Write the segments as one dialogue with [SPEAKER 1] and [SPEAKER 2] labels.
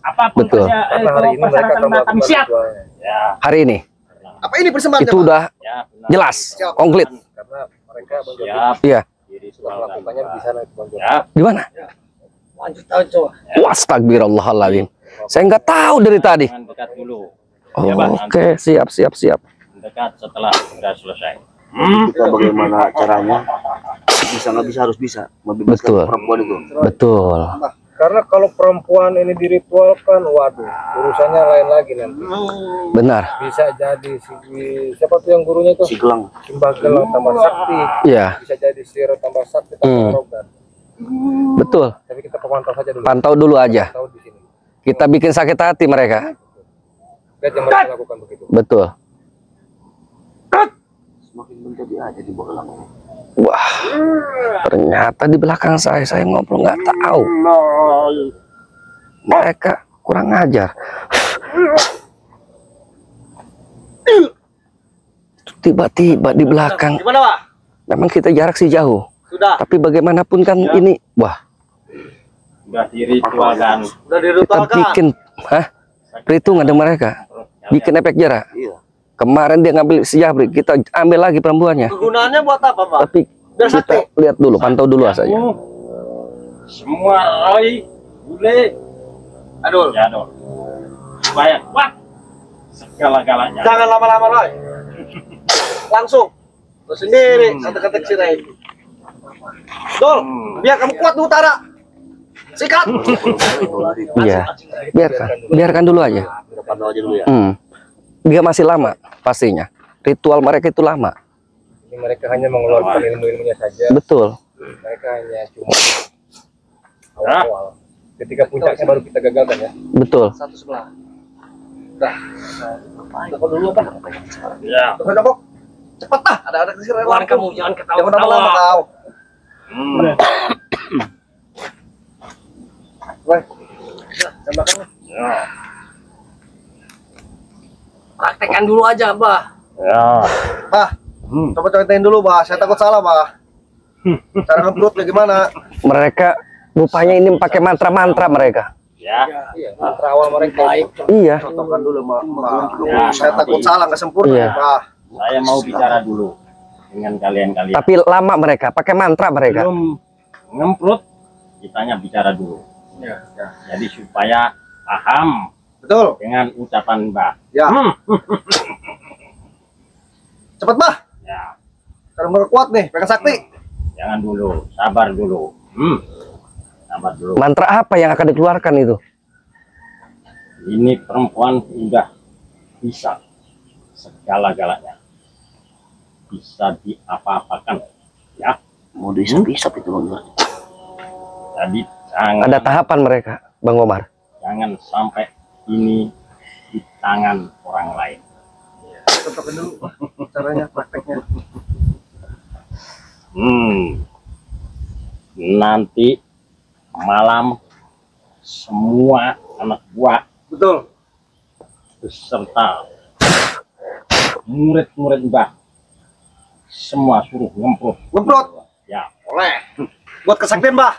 [SPEAKER 1] Apapun
[SPEAKER 2] Betul.
[SPEAKER 1] saja,
[SPEAKER 3] Karena hari ini mereka akan
[SPEAKER 1] kami siap.
[SPEAKER 3] ritualnya.
[SPEAKER 1] Ya,
[SPEAKER 2] Hari ini
[SPEAKER 4] Apa ini persembahannya,
[SPEAKER 2] itu
[SPEAKER 4] Pak?
[SPEAKER 2] udah
[SPEAKER 1] ya, benar.
[SPEAKER 2] jelas,
[SPEAKER 4] Siap.
[SPEAKER 2] konkret.
[SPEAKER 3] Karena mereka
[SPEAKER 1] Siap.
[SPEAKER 2] Iya.
[SPEAKER 1] Diri
[SPEAKER 3] sudah
[SPEAKER 1] soal
[SPEAKER 3] melakukannya di sana itu Bang Joni.
[SPEAKER 1] Ya,
[SPEAKER 2] Di mana?
[SPEAKER 4] Lanjut aja.
[SPEAKER 2] Astagfirullahaladzim. Saya nggak tahu dari tadi.
[SPEAKER 1] jangan dekat dulu.
[SPEAKER 2] Oh,
[SPEAKER 1] Ya, Bang,
[SPEAKER 2] Oke, siap.
[SPEAKER 1] Dekat setelah sudah selesai.
[SPEAKER 5] Kita bagaimana caranya bisa nggak bisa harus bisa membebaskan
[SPEAKER 2] Betul.
[SPEAKER 5] perempuan itu.
[SPEAKER 2] Betul.
[SPEAKER 3] Karena kalau perempuan ini diritualkan, waduh, urusannya lain lagi nanti.
[SPEAKER 2] Benar.
[SPEAKER 3] Bisa jadi siapa tuh yang gurunya itu?
[SPEAKER 5] Si Gelang.
[SPEAKER 3] Simbah Gelang tambah sakti.
[SPEAKER 2] Iya,
[SPEAKER 3] Bisa jadi Siro tambah sakti tambah rogan.
[SPEAKER 2] betul.
[SPEAKER 3] Tapi kita pemantau saja dulu.
[SPEAKER 2] Pantau dulu aja.
[SPEAKER 3] Tahu di sini.
[SPEAKER 2] Kita bikin sakit hati mereka.
[SPEAKER 3] Lihat yang mereka lakukan begitu.
[SPEAKER 2] Betul.
[SPEAKER 5] Semakin menjadi aja di bawah Gelang.
[SPEAKER 2] Wah, ternyata di belakang saya ngobrol nggak tahu. Mereka kurang ajar. Tiba-tiba di belakang.
[SPEAKER 4] Gimana, Pak?
[SPEAKER 2] Memang kita jarak sih jauh.
[SPEAKER 4] Sudah.
[SPEAKER 2] Tapi bagaimanapun kan ini, wah,
[SPEAKER 1] Sudah diritualkan.
[SPEAKER 4] Sudah
[SPEAKER 2] kita
[SPEAKER 4] diritualkan.
[SPEAKER 2] bikin, perhitungan dengan mereka. Bikin efek jarak.
[SPEAKER 5] Iya.
[SPEAKER 2] Kemarin dia ngambil si Jabri, kita ambil lagi perempuannya.
[SPEAKER 4] Kegunaannya buat apa, Pak?
[SPEAKER 2] Tapi
[SPEAKER 4] Biar
[SPEAKER 2] kita
[SPEAKER 4] sakti.
[SPEAKER 2] lihat dulu, pantau dulu saja.
[SPEAKER 1] Semua Roy, bule,
[SPEAKER 4] Aduh.
[SPEAKER 1] ya dong. Supaya kuat segala-galanya.
[SPEAKER 4] Jangan lama-lama, Roy. Langsung. Lu sendiri, kata-kata si Ray. Dol, biar kamu kuat di utara. Sikat.
[SPEAKER 2] Iya, biarkan dulu aja.
[SPEAKER 5] Kita pantau aja dulu ya.
[SPEAKER 2] Dia masih lama pastinya. Ritual mereka itu lama.
[SPEAKER 3] Ini mereka hanya mengeluarkan ilmu-ilmunya saja.
[SPEAKER 2] Betul.
[SPEAKER 3] Mereka hanya cuma awal-awal. Ketika puncaknya baru kita gagalkan ya.
[SPEAKER 2] Betul.
[SPEAKER 4] Satu sebelah.
[SPEAKER 3] Telepon dulu apa?
[SPEAKER 1] Ya.
[SPEAKER 4] Tunggu. Cepat dah, ada si Ray.
[SPEAKER 1] Keluar kamu, jangan
[SPEAKER 4] Jangan lama-lama
[SPEAKER 1] ketawa-ketawa.
[SPEAKER 4] kau.
[SPEAKER 3] Woi. Tembakan.
[SPEAKER 1] Ya.
[SPEAKER 4] Praktekkan dulu aja, Bah.
[SPEAKER 1] Ya.
[SPEAKER 4] Bah, coba contohin dulu, Bah. Saya takut salah, Bah. Cara ngebrut gimana?
[SPEAKER 2] Mereka rupanya ini pakai mantra-mantra mereka.
[SPEAKER 1] Ya.
[SPEAKER 3] Iya, mantra awal mereka.
[SPEAKER 2] Iya.
[SPEAKER 4] Contohkan dulu, Bah.
[SPEAKER 1] Ya,
[SPEAKER 4] Saya takut salah, nggak sempurna,
[SPEAKER 2] Iya.
[SPEAKER 4] Bah.
[SPEAKER 1] Saya mau bicara dulu dengan kalian-kalian.
[SPEAKER 2] Tapi lama mereka pakai mantra mereka.
[SPEAKER 1] Belum ngemprut, kitanya bicara dulu.
[SPEAKER 3] Ya.
[SPEAKER 1] Jadi supaya paham
[SPEAKER 4] Betul.
[SPEAKER 1] dengan ucapan Mbak.
[SPEAKER 4] Ya. Cepat, Bah.
[SPEAKER 1] Ya,
[SPEAKER 4] Sekarang mereka kuat nih, pegang sakti.
[SPEAKER 1] jangan dulu, sabar dulu. Sabar dulu.
[SPEAKER 2] Mantra apa yang akan dikeluarkan itu?
[SPEAKER 1] Ini perempuan sudah bisa segala-galanya. Bisa diapa-apakan. Ya,
[SPEAKER 5] Mau diisap-isap itu Bang Joni.
[SPEAKER 1] jadi jangan,
[SPEAKER 2] Ada tahapan mereka, Bang Omar.
[SPEAKER 1] jangan sampai ini di tangan orang lain.
[SPEAKER 4] Contohkan dulu caranya, prakteknya.
[SPEAKER 1] Nanti malam semua anak buah
[SPEAKER 4] Betul.
[SPEAKER 1] beserta murid-murid Mbah semua suruh ngemprut.
[SPEAKER 4] Ngemprut.
[SPEAKER 1] Ya,
[SPEAKER 4] Oleh. Buat kesaktian, Bah.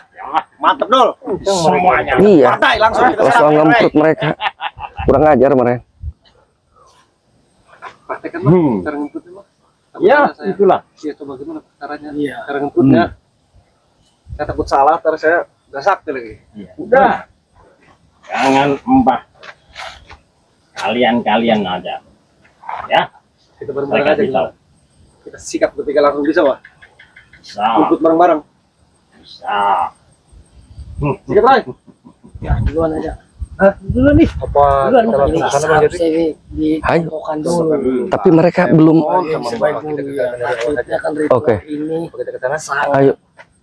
[SPEAKER 4] Mantep, Dol.
[SPEAKER 1] semuanya.
[SPEAKER 2] Iya.
[SPEAKER 4] Partai langsung kita
[SPEAKER 2] Langsung
[SPEAKER 4] serang, Ray.
[SPEAKER 2] ngemprut mereka. Kurang ajar mereka.
[SPEAKER 4] Praktekkan, Bah. Cara ngemprutnya, Bah.
[SPEAKER 1] Ya, itulah.
[SPEAKER 4] Iya, coba gimana caranya? Iya. Cara ngemprutnya. Saya takut salah, terus saya udah sakti lagi.
[SPEAKER 1] Ya, udah. Jangan Mbah. Kalian-kalian aja. Ya,
[SPEAKER 4] Kita
[SPEAKER 1] saya
[SPEAKER 4] bareng-bareng aja.
[SPEAKER 1] kasih tahu.
[SPEAKER 4] Kita sikap ketika langsung bisa, Bah.
[SPEAKER 1] Bisa,
[SPEAKER 4] Ikut bareng-bareng.
[SPEAKER 1] bisa.
[SPEAKER 4] Sikap, Ray.
[SPEAKER 6] Ya, duluan aja.
[SPEAKER 4] Dulu nih.
[SPEAKER 3] Apa kita langsung ke sana Bang Jadi?
[SPEAKER 2] Ayo.
[SPEAKER 6] Dicontohkan dulu.
[SPEAKER 2] Tapi mereka belum.
[SPEAKER 6] Sebaik dulu ya. Takutnya kan ritual
[SPEAKER 2] Oke.
[SPEAKER 6] ini
[SPEAKER 3] Apa kita ke sana?
[SPEAKER 6] sangat
[SPEAKER 2] Ayo.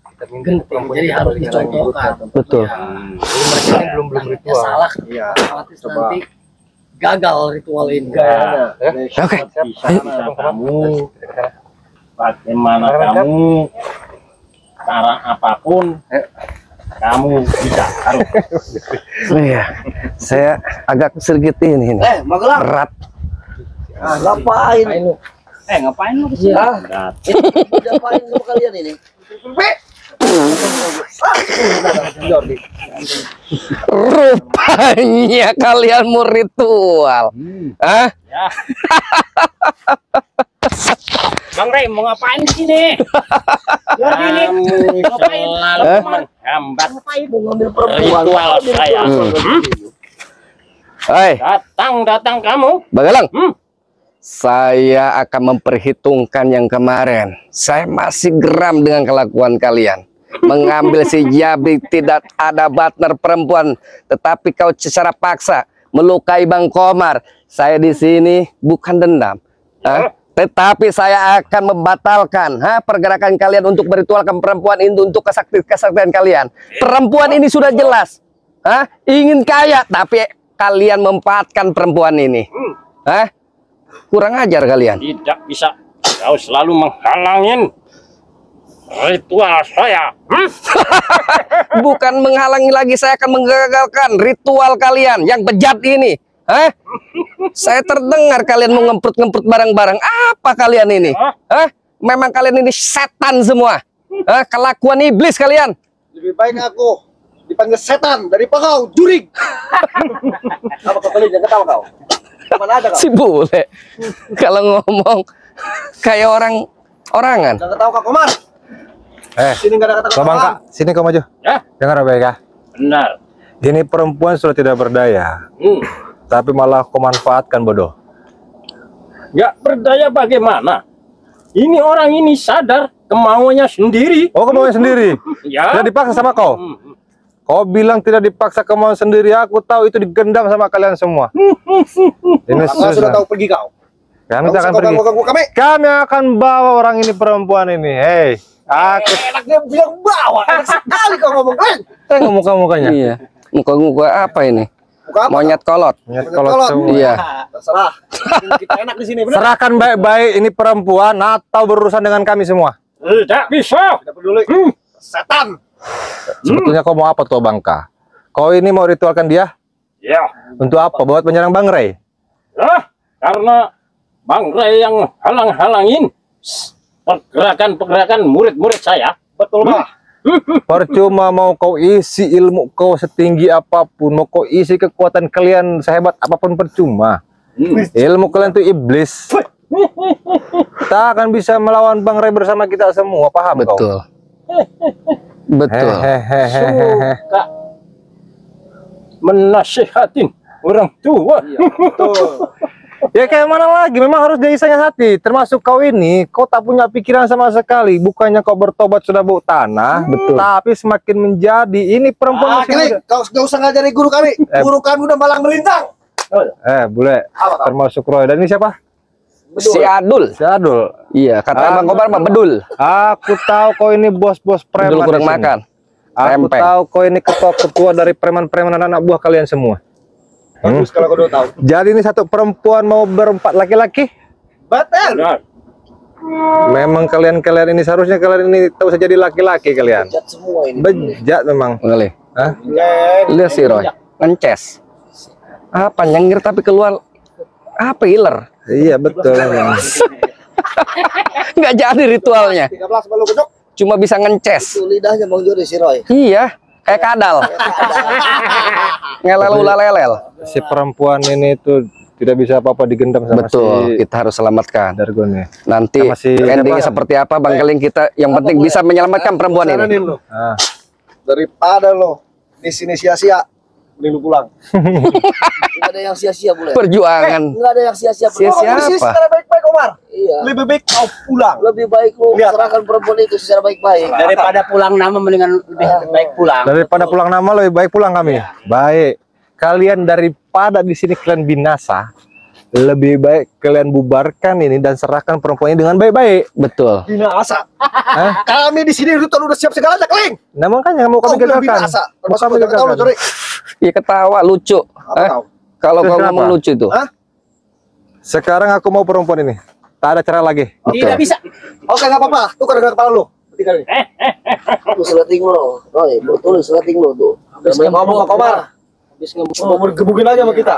[SPEAKER 3] Kita minta
[SPEAKER 6] genting,
[SPEAKER 3] perempuan
[SPEAKER 6] jadi
[SPEAKER 3] kita
[SPEAKER 6] harus
[SPEAKER 3] balik lagi.
[SPEAKER 6] dicontohkan.
[SPEAKER 2] Betul.
[SPEAKER 3] Jadi mereka ini belum
[SPEAKER 6] Takutnya
[SPEAKER 3] ritual.
[SPEAKER 6] salah,
[SPEAKER 4] Iya.
[SPEAKER 6] otomatis nanti gagal ritual ini.
[SPEAKER 3] Gayanya, ya.
[SPEAKER 2] Oke.
[SPEAKER 1] Bisa kamu,
[SPEAKER 3] Kita ke sana.
[SPEAKER 1] bagaimana kamu, cara apapun, kamu bisa harus.
[SPEAKER 2] Iya. Saya agak sedikit ini.
[SPEAKER 4] Magelang.
[SPEAKER 2] Berat.
[SPEAKER 4] Ngapain?
[SPEAKER 1] Ngapain lu
[SPEAKER 6] Iya.
[SPEAKER 1] Enggak.
[SPEAKER 4] Ngapain sama kalian ini?
[SPEAKER 2] Rupanya kalian mau ritual. Hah?
[SPEAKER 1] Ya. Bang Rey mau ngapain di sini? Kamu selalu menghambat ritual saya.
[SPEAKER 2] Hei,
[SPEAKER 1] Datang kamu.
[SPEAKER 2] Bagalang. Saya akan memperhitungkan yang kemarin. Saya masih geram dengan kelakuan kalian. Mengambil si Jabi, tidak ada partner perempuan, tetapi kau secara paksa melukai Bang Komar. Saya di sini bukan dendam, tetapi saya akan membatalkan pergerakan kalian untuk beritualkan perempuan ini untuk kesaktian kalian. Perempuan ini sudah jelas ingin kaya, tapi kalian memanfaatkan perempuan ini. Kurang ajar kalian.
[SPEAKER 1] Tidak bisa. Kau selalu menghalangin ritual saya.
[SPEAKER 2] Bukan menghalangi lagi, saya akan menggagalkan ritual kalian yang bejat ini. Saya terdengar kalian mau ngemput-ngemput barang-barang. Apa kalian ini? Memang kalian ini setan semua. Kelakuan iblis kalian.
[SPEAKER 4] Lebih baik aku dipanggil setan daripada kau jurig. Apa kau kalian jangan ketawa kau? Mana ada kau?
[SPEAKER 2] Si bule. Kalau ngomong kayak orangan.
[SPEAKER 4] Jangan ketawa kau, Komar. Sini nggak ada kata-kata.
[SPEAKER 3] Bangka, sini kau maju.
[SPEAKER 1] Ya,
[SPEAKER 3] Dengar baik ya.
[SPEAKER 1] benar.
[SPEAKER 3] Ini perempuan sudah tidak berdaya, tapi malah kau manfaatkan bodoh.
[SPEAKER 1] Nggak berdaya bagaimana? Ini orang ini sadar kemauannya sendiri.
[SPEAKER 3] Oh, kau mau sendiri?
[SPEAKER 1] Ya.
[SPEAKER 3] Tidak dipaksa sama kau? Kau bilang tidak dipaksa kemauan sendiri. Aku tahu itu digendam sama kalian semua. Ini
[SPEAKER 4] Aku sudah tahu pergi kau.
[SPEAKER 3] Kami
[SPEAKER 4] Kau
[SPEAKER 3] akan
[SPEAKER 4] suka
[SPEAKER 3] pergi.
[SPEAKER 4] ganggu kami.
[SPEAKER 3] Kami akan bawa orang ini, perempuan ini. Hei, aku
[SPEAKER 4] Enaknya bilang bawa. Enak sekali kau ngomong.
[SPEAKER 3] tengok muka-mukanya.
[SPEAKER 2] Iya. Muka-muka apa ini?
[SPEAKER 4] Buka apa?
[SPEAKER 2] Monyet kolot.
[SPEAKER 3] Monyet
[SPEAKER 4] Kolot.
[SPEAKER 3] kolot semua.
[SPEAKER 2] Iya.
[SPEAKER 4] Terserah. Kita enak di sini, benar?
[SPEAKER 3] Serahkan baik-baik ini perempuan atau berurusan dengan kami semua.
[SPEAKER 1] Tidak bisa.
[SPEAKER 4] Tidak peduli. Setan.
[SPEAKER 3] Sebetulnya kau mau apa tuh, Bangka? Kau ini mau ritualkan dia?
[SPEAKER 1] Ya.
[SPEAKER 3] Untuk apa? Buat menyerang Bang Rey?
[SPEAKER 1] Karena Bang Rey yang halang-halangin pergerakan murid-murid saya.
[SPEAKER 4] Betul, Pak.
[SPEAKER 3] Percuma mau kau isi ilmu kau setinggi apapun, mau kau isi kekuatan kalian sehebat apapun percuma. Ilmu kalian tuh iblis. Tak akan bisa melawan Bang Rey bersama kita semua, paham kau?
[SPEAKER 2] Betul. Betul.
[SPEAKER 3] Hehehe.
[SPEAKER 1] Suka menasihatin orang tua.
[SPEAKER 4] Betul.
[SPEAKER 3] Ya kayak mana lagi, memang harus diisahnya hati. Termasuk kau ini, kau tak punya pikiran sama sekali. Bukannya kau bertobat sudah bau tanah, tapi semakin menjadi. Ini perempuan masih
[SPEAKER 4] Kali,
[SPEAKER 3] muda.
[SPEAKER 4] kau nggak usah ngajari guru kami. Guru kami udah malang melintang.
[SPEAKER 3] Bule,
[SPEAKER 4] Apa kau?
[SPEAKER 3] termasuk Roy. Dan ini siapa?
[SPEAKER 2] Si Adul.
[SPEAKER 3] Si Adul.
[SPEAKER 2] Iya, kata Bang Komar mah bedul.
[SPEAKER 3] Aku tahu kau ini bos-bos preman.
[SPEAKER 2] Bedul kurang
[SPEAKER 3] di sini.
[SPEAKER 2] makan.
[SPEAKER 3] Aku
[SPEAKER 2] Rempeng.
[SPEAKER 3] tahu kau ini ketua-ketua dari preman-preman anak-anak buah kalian semua.
[SPEAKER 4] Bagus kalau kau udah tahu.
[SPEAKER 3] Jadi ini satu perempuan mau berempat laki-laki.
[SPEAKER 4] Betul.
[SPEAKER 1] Benar.
[SPEAKER 3] Memang kalian ini seharusnya kalian ini tahu saja jadi laki-laki kalian.
[SPEAKER 4] Bejat semua ini.
[SPEAKER 3] Bejat memang.
[SPEAKER 2] Ngelih.
[SPEAKER 3] Hah?
[SPEAKER 2] Lihat si Roy. Ngences. Apa nyengir tapi keluar apa iler.
[SPEAKER 3] Iya betul memang.
[SPEAKER 2] Nggak jadi ritualnya.
[SPEAKER 4] 13 balu gedok.
[SPEAKER 2] Cuma bisa ngences.
[SPEAKER 6] Itu lidahnya Bang Jody si Roy.
[SPEAKER 2] Iya. Kayak kadal. Ngelel ulalelel.
[SPEAKER 3] Si perempuan ini tuh tidak bisa apa-apa digendam sama
[SPEAKER 2] Betul.
[SPEAKER 3] si
[SPEAKER 2] Kita harus selamatkan.
[SPEAKER 3] Dargon ya.
[SPEAKER 2] Nanti
[SPEAKER 3] Sama si
[SPEAKER 2] endingnya
[SPEAKER 3] siapa?
[SPEAKER 2] seperti apa Bang Keling, kita yang penting bisa menyelamatkan perempuan ini.
[SPEAKER 4] Saranin lo.
[SPEAKER 3] Ah.
[SPEAKER 4] Daripada lo di sini sia-sia, mending lu pulang.
[SPEAKER 6] Enggak ada yang sia-sia boleh.
[SPEAKER 2] Perjuangan.
[SPEAKER 6] Enggak ada yang sia-sia. Bro.
[SPEAKER 2] Sia-sia.
[SPEAKER 4] Kau posisi
[SPEAKER 2] Siapa?
[SPEAKER 4] secara baik-baik, Omar.
[SPEAKER 6] Iya.
[SPEAKER 4] Lebih baik kau pulang.
[SPEAKER 6] Lebih baik lu
[SPEAKER 4] Lihat.
[SPEAKER 6] serahkan perempuan itu secara baik-baik.
[SPEAKER 7] Daripada pulang nama mendingan lebih baik pulang.
[SPEAKER 3] Daripada pulang nama lebih baik pulang kami. Baik. Kalian daripada di sini kalian binasa, lebih baik kalian bubarkan ini dan serahkan perempuan ini dengan baik-baik.
[SPEAKER 2] Betul.
[SPEAKER 4] Binasa. Kami di sini udah siap segalanya, Keling.
[SPEAKER 3] Nah makanya mau
[SPEAKER 4] Kau
[SPEAKER 3] kami
[SPEAKER 4] bilang
[SPEAKER 3] gagalkan.
[SPEAKER 4] binasa.
[SPEAKER 3] Mau
[SPEAKER 4] Termasuk
[SPEAKER 3] kami
[SPEAKER 4] kau tahu lo,
[SPEAKER 3] gagalkan.
[SPEAKER 4] Jori.
[SPEAKER 2] Iya ketawa lucu.
[SPEAKER 4] Apa kau?
[SPEAKER 2] Kalau
[SPEAKER 3] Terus
[SPEAKER 2] kau
[SPEAKER 3] kenapa?
[SPEAKER 2] ngomong lucu itu.
[SPEAKER 4] Hah?
[SPEAKER 3] Sekarang aku mau perempuan ini. Tak ada cara lagi.
[SPEAKER 7] Tidak bisa.
[SPEAKER 4] Oke, nggak apa-apa. Tukar dengan kepala lu. Tinggal ini.
[SPEAKER 6] Lu seleting lo. Roy, lu tulis seleting lo tuh.
[SPEAKER 4] Jangan ngomong ke Komar.
[SPEAKER 6] Habis ngebuk.
[SPEAKER 4] Mau gebukin aja sama kita.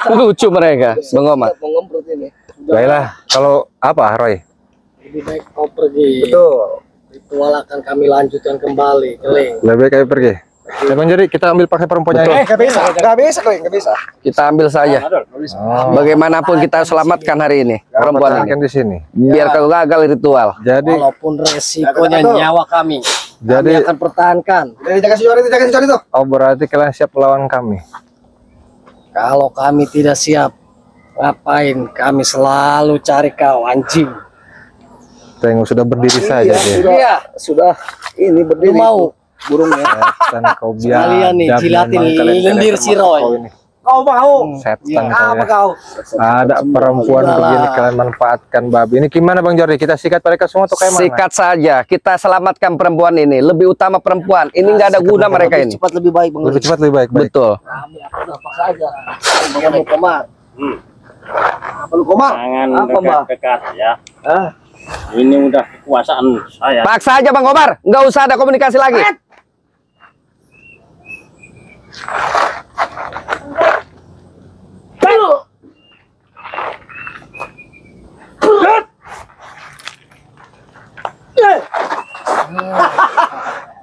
[SPEAKER 2] Lucu mereka, Bang Omar.
[SPEAKER 6] Mau ngemprut ini.
[SPEAKER 3] Baiklah. Kalau apa Roy?
[SPEAKER 6] Lebih baik kau pergi.
[SPEAKER 4] Betul. ritual akan kami lanjutkan kembali. Keling.
[SPEAKER 3] Lebih baik kami pergi. Bang Jari, kita ambil pakai perempuannya ini.
[SPEAKER 4] Nggak bisa, Keling, nggak bisa.
[SPEAKER 2] Kita ambil saja. Bagaimanapun kita selamatkan hari ini perempuan ini.
[SPEAKER 3] Perempuan di sini.
[SPEAKER 2] Biar kau gagal ritual.
[SPEAKER 3] Jadi
[SPEAKER 4] Walaupun resikonya nyawa kami,
[SPEAKER 3] Jadi-
[SPEAKER 4] kami akan pertahankan. Jaga si itu.
[SPEAKER 3] oh berarti kalian siap melawan kami.
[SPEAKER 4] Kalau kami tidak siap, ngapain kami selalu cari kau, anjing?
[SPEAKER 3] Tengok sudah berdiri saja dia.
[SPEAKER 6] Iya, sudah ini
[SPEAKER 4] Lu
[SPEAKER 6] berdiri.
[SPEAKER 4] mau
[SPEAKER 6] Burungnya.
[SPEAKER 3] Setan kau biar.
[SPEAKER 4] Sekalian nih, jilatin lendir si Roy. Kau mau?
[SPEAKER 3] Setan
[SPEAKER 4] Apa
[SPEAKER 3] kau ya.
[SPEAKER 4] kau?
[SPEAKER 3] Ada perempuan
[SPEAKER 4] Udahlah.
[SPEAKER 3] begini kalian manfaatkan babi. Ini gimana Bang Jordi? Kita sikat mereka semua atau kayak mana?
[SPEAKER 2] Sikat saja. Kita selamatkan perempuan ini. Lebih utama perempuan. Ini nggak ada guna mereka ini.
[SPEAKER 6] Cepat lebih baik, Bang.
[SPEAKER 3] Lebih cepat lebih baik. Baik.
[SPEAKER 2] Betul.
[SPEAKER 6] Kami akan apa saja.
[SPEAKER 4] Kamu Komar.
[SPEAKER 6] Apa lu Komar?
[SPEAKER 1] Jangan
[SPEAKER 6] Apa, Mbak?
[SPEAKER 1] dekat-dekat ya. Ini udah kekuasaan saya.
[SPEAKER 2] Paksa aja Bang Komar. Nggak usah ada komunikasi lagi.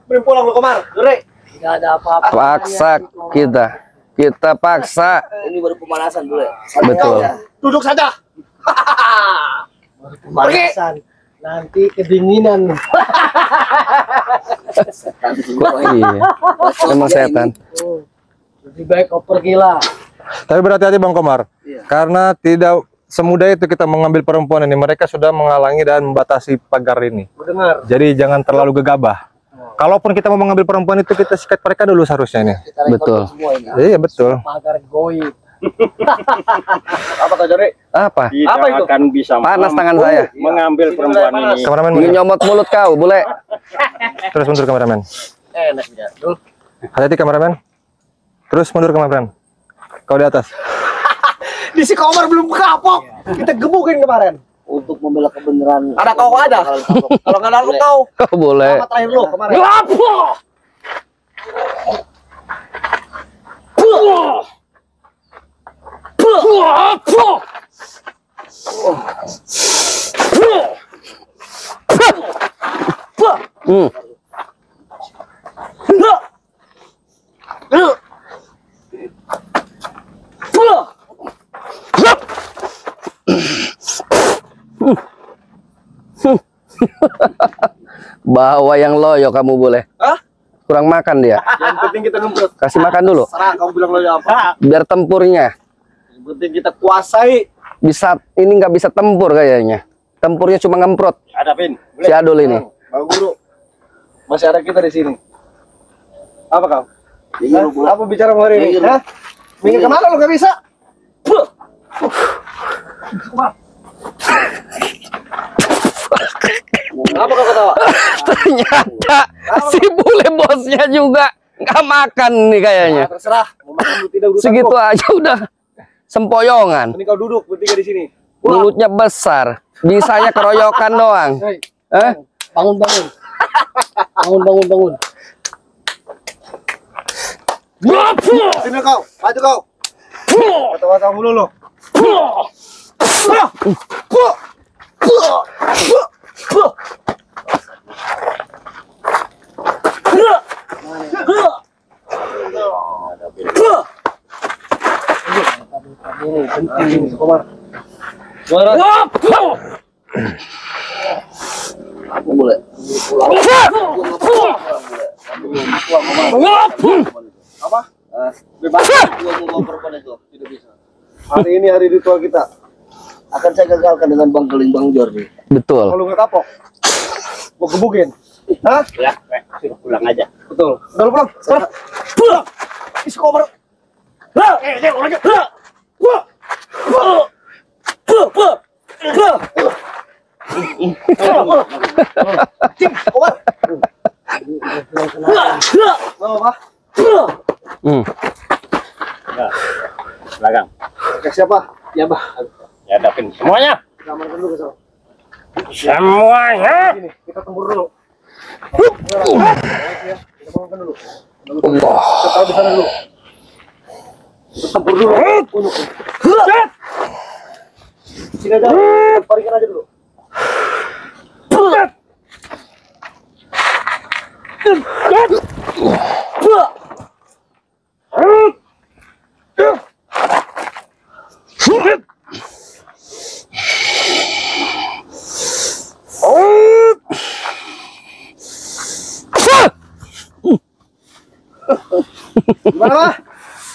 [SPEAKER 4] Beri pulang lu Komar. Jure. Tidak ada apa-apa.
[SPEAKER 2] Paksa kita. Kita paksa.
[SPEAKER 6] Ini baru pemanasan dulu ya.
[SPEAKER 2] Betul.
[SPEAKER 4] Duduk saja. Pemanasan. Nanti kedinginan.
[SPEAKER 2] Kok iya? Emang setan.
[SPEAKER 4] Lebih baik kau pergilah.
[SPEAKER 3] Tapi berhati-hati Bang Komar. Karena tidak semudah itu kita mengambil perempuan ini. Mereka sudah menghalangi dan membatasi pagar ini.
[SPEAKER 4] Mendengar.
[SPEAKER 3] Jadi jangan terlalu gegabah. Kalaupun kita mau mengambil perempuan itu, kita sikat mereka dulu seharusnya ini.
[SPEAKER 2] Betul.
[SPEAKER 6] Semua ini.
[SPEAKER 3] Iya betul.
[SPEAKER 4] Pagar goib.
[SPEAKER 6] Apa kau Jore?
[SPEAKER 2] Apa?
[SPEAKER 1] Tidak
[SPEAKER 4] Apa itu?
[SPEAKER 1] akan bisa
[SPEAKER 2] Panas
[SPEAKER 1] mampu
[SPEAKER 2] tangan saya.
[SPEAKER 1] mengambil perempuan ini.
[SPEAKER 3] Kameramen
[SPEAKER 2] Ini
[SPEAKER 3] mundur.
[SPEAKER 2] nyomot mulut kau, boleh?
[SPEAKER 3] Terus mundur kameramen.
[SPEAKER 4] Enak ya. Dul.
[SPEAKER 3] Hati-hati kameramen. Terus mundur kameramen. Kau di atas.
[SPEAKER 4] Di si Komar belum kapok. Kita gebukin kemarin.
[SPEAKER 6] Untuk membela kebenaran.
[SPEAKER 4] Ada kau ada. Kalau nggak ada lu kau.
[SPEAKER 2] Kau boleh.
[SPEAKER 4] Sama terakhir lu kemarin.
[SPEAKER 2] Hmm. Bawa yang loyo kamu boleh.
[SPEAKER 4] Hah?
[SPEAKER 2] Kurang makan dia.
[SPEAKER 4] Yang penting kita ngemprot.
[SPEAKER 2] Kasih makan dulu.
[SPEAKER 4] Serah kamu bilang lo apa.
[SPEAKER 2] Biar tempurnya
[SPEAKER 4] Yang penting kita kuasai.
[SPEAKER 2] bisa. Ini nggak bisa tempur kayaknya. Tempurnya cuma ngemprot.
[SPEAKER 1] Hadapin.
[SPEAKER 2] Si Adul ini.
[SPEAKER 4] Bang Guru. Masih ada kita di sini. Apa kau? Hah? Apa bicara mau hari ini? Hah? Minggir kemana lu gak bisa? Apa kau ketawa?
[SPEAKER 2] Ternyata si bule bosnya juga nggak makan nih kayaknya.
[SPEAKER 4] Terserah. Mau makan lu tidak urusan
[SPEAKER 2] Segitu
[SPEAKER 4] gua.
[SPEAKER 2] aja udah sempoyongan.
[SPEAKER 4] Ini kau duduk bertiga di sini.
[SPEAKER 2] Mulutnya besar. Bisanya keroyokan doang.
[SPEAKER 4] Hei,
[SPEAKER 2] Eh?
[SPEAKER 4] bangun bangun. Bangun. Sini kau, maju kau. Ketawa kamu dulu. Penting Komar.
[SPEAKER 6] Aku boleh.
[SPEAKER 4] Apa?
[SPEAKER 6] Bebas. Gua mau perempuan itu. Tidak bisa.
[SPEAKER 4] Hari ini hari ritual kita.
[SPEAKER 6] Akan saya gagalkan dengan Bang Keling Bang Jordi.
[SPEAKER 2] Betul.
[SPEAKER 4] Kalau nggak kapok, gua gebukin. Hah?
[SPEAKER 1] Ya, suruh pulang aja.
[SPEAKER 4] Betul. Udah lu pulang. Sekarang. Pulang. Isi koper. Lah, dia orangnya. Lah. Wah. Cing, koper. Mau apa?
[SPEAKER 2] Hmm.
[SPEAKER 1] Ya. Belakang.
[SPEAKER 4] Ke siapa? Ya, Bah.
[SPEAKER 1] Ya, hadapin semuanya.
[SPEAKER 4] Amankan dulu ke sana.
[SPEAKER 1] Semuanya.
[SPEAKER 4] Sini, kita tembur dulu. Kita bangunkan dulu. Kita taruh di sana dulu. Kita tembur dulu. Unuk. Sini aja. Balikan aja dulu.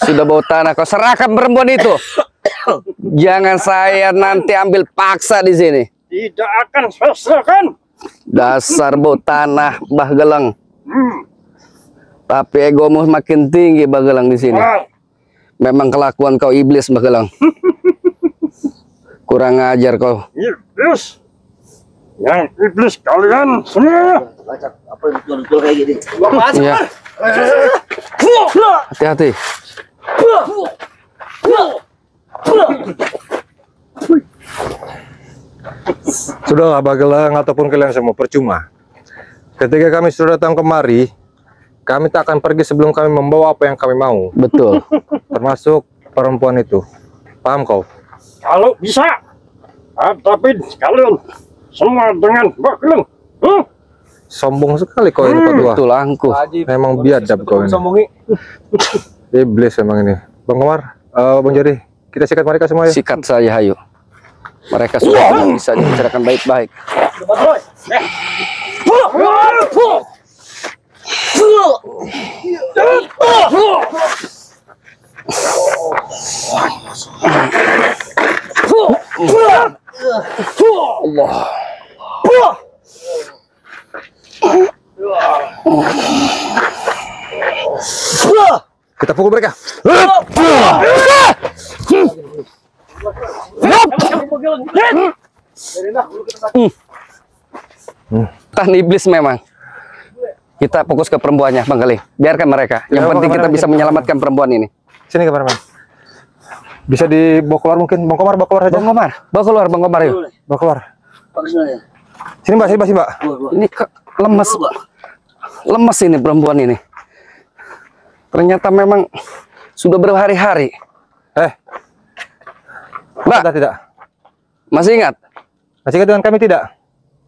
[SPEAKER 2] Sudah bau tanah, kau serahkan perempuan itu. Jangan saya nanti ambil paksa di sini.
[SPEAKER 1] Tidak akan saya serahkan.
[SPEAKER 2] Dasar bau tanah, Mbah Gelang. Tapi egomu makin tinggi, Mbah Gelang di sini. Memang kelakuan kau iblis, Mbah Gelang. Kurang ajar kau.
[SPEAKER 1] Iblis. Yang iblis kalian semua.
[SPEAKER 6] Apa yang betul-betul kayak gini?
[SPEAKER 2] Iya. Hati-hati.
[SPEAKER 3] Sudah Mbah Gelang ataupun kalian semua percuma. Ketika kami sudah datang kemari, kami tak akan pergi sebelum kami membawa apa yang kami mau,
[SPEAKER 2] Betul.
[SPEAKER 3] termasuk perempuan itu. Paham kau?
[SPEAKER 1] Kalau bisa. Tapi kalian semua dengan bageleng.
[SPEAKER 3] Sombong sekali kau ini Pak Tua.
[SPEAKER 2] Betul angkuh.
[SPEAKER 3] Memang biadab kau ini. Iblis memang ini. Bang Komar, Bang Jody, kita sikat mereka semua ya.
[SPEAKER 2] Sikat saja, hayu. Mereka sudah tidak bisa dibicarakan baik-baik. Allah.
[SPEAKER 3] Kita pukul mereka.
[SPEAKER 2] Tan iblis memang. Kita fokus ke perempuannya, Bang Kali. Biarkan mereka. Yang penting kita bisa menyelamatkan perempuan ini.
[SPEAKER 3] Sini kameramen. Bisa dibawa keluar mungkin. Bang Komar, bawa keluar aja.
[SPEAKER 2] Bang Komar, bawa keluar, Bang Komar yuk.
[SPEAKER 3] Bawa keluar.
[SPEAKER 6] Maksudnya.
[SPEAKER 3] Sini Mbak, sini Mbak.
[SPEAKER 2] Ini lemes. Lemes ini perempuan ini. Ternyata memang sudah berhari-hari. Mbak,
[SPEAKER 3] Tidak.
[SPEAKER 2] masih ingat?
[SPEAKER 3] Masih ingat dengan kami tidak?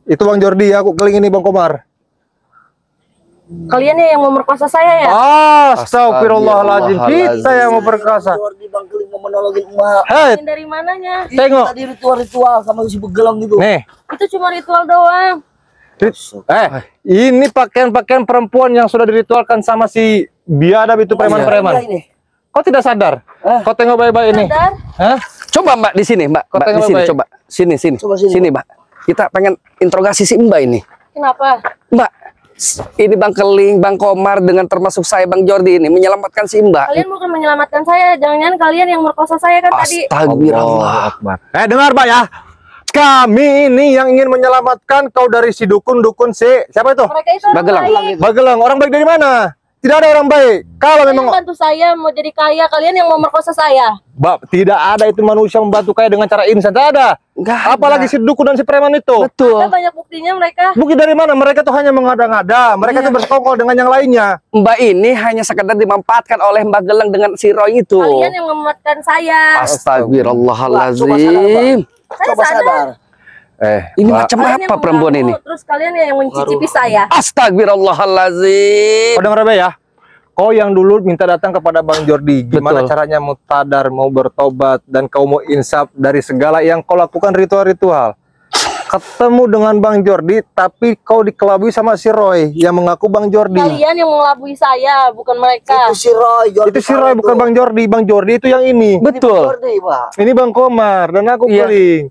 [SPEAKER 3] Itu Bang Jordi, aku keling ini Bang Komar.
[SPEAKER 8] Kalian yang memerkosa saya ya?
[SPEAKER 3] Astagfirullahaladzim, kita yang mau perkasa.
[SPEAKER 6] Jordi Bang Keling mau menolongin emak.
[SPEAKER 3] Hei,
[SPEAKER 8] Kalian dari mananya?
[SPEAKER 3] tengok.
[SPEAKER 6] Tadi ritual-ritual sama si begelang gitu.
[SPEAKER 3] Nih,
[SPEAKER 8] Itu cuma ritual doang.
[SPEAKER 3] ini pakaian-pakaian perempuan yang sudah diritualkan sama si biadab itu preman-preman.
[SPEAKER 6] Ini.
[SPEAKER 3] Kau tidak sadar? Kau tengok baik-baik ini.
[SPEAKER 8] Sadar?
[SPEAKER 3] Hah?
[SPEAKER 2] Coba Mbak di sini, Mbak.
[SPEAKER 3] Kau
[SPEAKER 2] Mbak,
[SPEAKER 3] tengok
[SPEAKER 2] di sini
[SPEAKER 3] baik-baik.
[SPEAKER 2] coba. Sini, sini.
[SPEAKER 6] Coba sini.
[SPEAKER 2] Sini, Mbak. Kita pengen interogasi si Mbak ini.
[SPEAKER 8] Kenapa?
[SPEAKER 2] Mbak, ini Bang Keling, Bang Komar dengan termasuk saya Bang Jordi ini menyelamatkan si Mbak.
[SPEAKER 8] Kalian bukan menyelamatkan saya. Jangan-jangan kalian yang merkosa saya kan tadi.
[SPEAKER 2] Astagfirullah.
[SPEAKER 3] Dengar Pak ya. Kami ini yang ingin menyelamatkan kau dari si dukun-dukun si. Siapa itu?
[SPEAKER 8] Mereka itu orang
[SPEAKER 2] Bagelang.
[SPEAKER 8] baik.
[SPEAKER 3] Bagelang. Orang baik dari mana? Tidak ada orang baik. Kalau
[SPEAKER 8] Kalian
[SPEAKER 3] memang
[SPEAKER 8] bantu saya mau jadi kaya. Kalian yang mau merkosa saya.
[SPEAKER 3] tidak ada itu manusia membantu kaya dengan cara instan. Tidak ada.
[SPEAKER 2] Nggak ada.
[SPEAKER 3] Apalagi si dukun dan si preman itu.
[SPEAKER 2] Betul.
[SPEAKER 8] Ada banyak buktinya mereka.
[SPEAKER 3] Bukti dari mana? Mereka tuh hanya mengada-ngada. Mereka tuh bersekongkol dengan yang lainnya.
[SPEAKER 2] Mbak ini hanya sekedar dimanfaatkan oleh Mbak Geleng dengan si Roy itu.
[SPEAKER 8] Kalian yang memanfaatkan saya.
[SPEAKER 2] Astagfirullahaladzim.
[SPEAKER 8] Saya
[SPEAKER 6] Coba sadar.
[SPEAKER 2] Ini
[SPEAKER 3] Mbak,
[SPEAKER 2] macam
[SPEAKER 8] Kalian yang
[SPEAKER 2] apa perempuan ini?
[SPEAKER 8] mengaku, terus kalian yang mencicipi saya.
[SPEAKER 2] Astagfirullahaladzim.
[SPEAKER 3] kau dengar Be ya? Kau yang dulu minta datang kepada Bang Jordi, gimana
[SPEAKER 2] Betul.
[SPEAKER 3] caranya mau tadar, mau bertobat, dan kau mau insaf dari segala yang kau lakukan ritual-ritual. Ketemu dengan Bang Jordi, tapi kau dikelabui sama si Roy yang mengaku Bang Jordi.
[SPEAKER 8] Kalian yang mengelabui saya, bukan mereka.
[SPEAKER 6] Itu si Roy.
[SPEAKER 3] Itu si Roy bukan Bang Jordi. Bang Jordi itu yang ini.
[SPEAKER 2] Betul.
[SPEAKER 6] Jordi, Pak.
[SPEAKER 3] Ini Bang Komar dan aku
[SPEAKER 2] Iya.
[SPEAKER 3] Keling.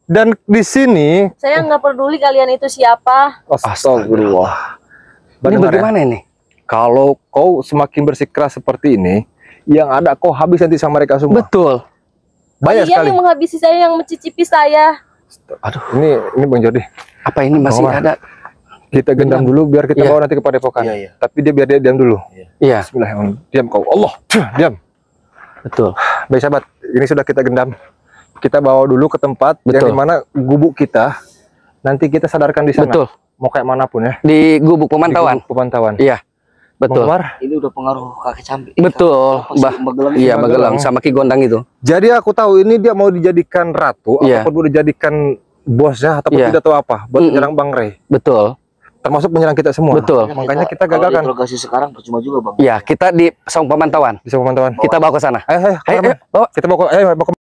[SPEAKER 3] Dan di sini,
[SPEAKER 8] Saya nggak peduli kalian itu siapa.
[SPEAKER 3] astagfirullah.
[SPEAKER 2] Ini
[SPEAKER 3] Dengar ya?
[SPEAKER 2] bagaimana ini?
[SPEAKER 3] Kalau kau semakin bersikeras seperti ini, yang ada kau habis nanti sama mereka semua.
[SPEAKER 2] Betul.
[SPEAKER 3] Banyak
[SPEAKER 8] Kalian
[SPEAKER 3] sekali.
[SPEAKER 8] yang menghabisi saya, yang mencicipi saya.
[SPEAKER 2] Aduh,
[SPEAKER 3] Ini Bang Jordi.
[SPEAKER 2] apa ini masih
[SPEAKER 3] Komar.
[SPEAKER 2] ada?
[SPEAKER 3] Kita gendam dulu biar kita
[SPEAKER 2] Iya.
[SPEAKER 3] bawa nanti ke Padepokan.
[SPEAKER 5] Iya, iya.
[SPEAKER 3] Tapi dia biar dia diam dulu.
[SPEAKER 2] Iya,
[SPEAKER 3] Bismillahirrahmanirrahim. Diam kau. Allah. Diam.
[SPEAKER 2] betul.
[SPEAKER 3] Baik sahabat, ini sudah kita gendam. Kita bawa dulu ke tempat yang
[SPEAKER 2] Betul.
[SPEAKER 3] dimana gubuk kita. Nanti kita sadarkan di sana.
[SPEAKER 2] Betul.
[SPEAKER 3] Mau kayak manapun ya.
[SPEAKER 2] Di gubuk
[SPEAKER 3] Di
[SPEAKER 2] pemantauan.
[SPEAKER 3] gubuk pemantauan.
[SPEAKER 2] Iya, betul.
[SPEAKER 3] Bang Komar,
[SPEAKER 6] Ini udah pengaruh kakek Cambi.
[SPEAKER 2] Betul, Mbah. Iya, Mbak Gelang sama Ki Gondang itu.
[SPEAKER 3] jadi aku tahu ini dia mau dijadikan ratu
[SPEAKER 2] Iya.
[SPEAKER 3] ataupun mau dijadikan bosnya ataupun
[SPEAKER 2] Iya.
[SPEAKER 3] tidak tahu apa buat menyerang Bang Rey.
[SPEAKER 2] Betul.
[SPEAKER 3] termasuk menyerang kita semua.
[SPEAKER 2] Betul.
[SPEAKER 3] Makanya kita
[SPEAKER 5] Kalau
[SPEAKER 3] gagalkan.
[SPEAKER 5] diinterogasi sekarang percuma juga bang.
[SPEAKER 2] Ya, kita di saung pemantauan.
[SPEAKER 3] Bisa pemantauan.
[SPEAKER 2] Kita bawa ke sana.
[SPEAKER 3] Ayo,
[SPEAKER 2] Ayo,
[SPEAKER 3] kameramen.
[SPEAKER 2] bawa.
[SPEAKER 3] Kita bawa ke